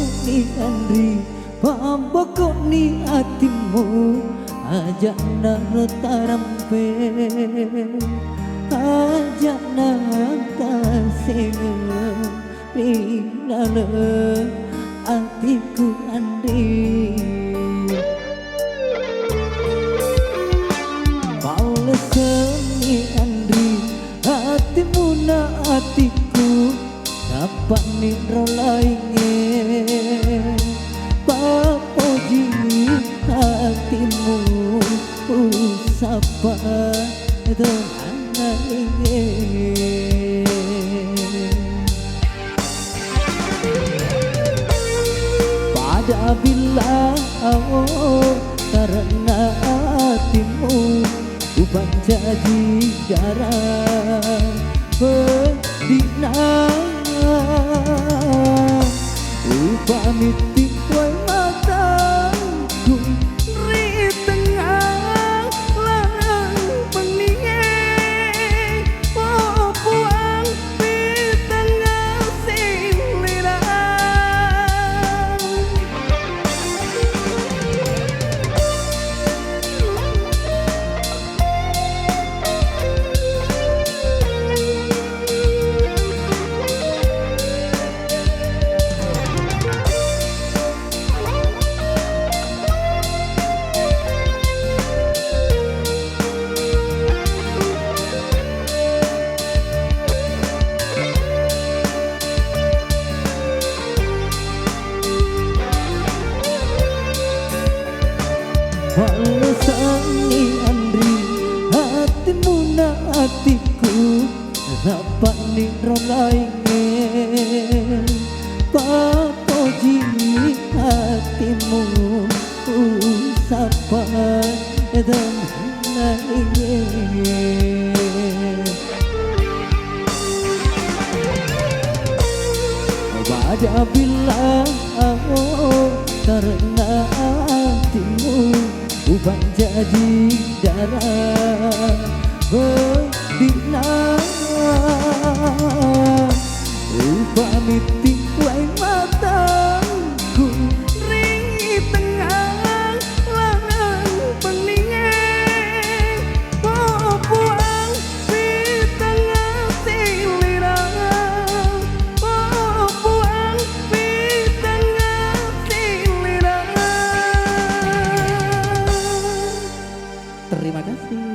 seni Andri pambokok ni hatimu ajak naro tarampe ajak nanta singa rinale hatiku Andri Pales seni Andri hatimu na hatiku dapat nindro lainnya papoji hatimu usapa Tuhan lainnya pada bila karena hatimu ubah jadi darah bedina upah mitik wai mataku ri tengah larang peningin oh puang di tengah singlirang Seni Andri hatimu na hatiku dapat nindro lainnya papoji hatimu usapa dan lainnya pada bila karena hatimu ubah jadi darah bedina ubah mitik wai mataku ri tengah larang peningin oh puang di tengah silirang oh puang di tengah silirang. Terima kasih.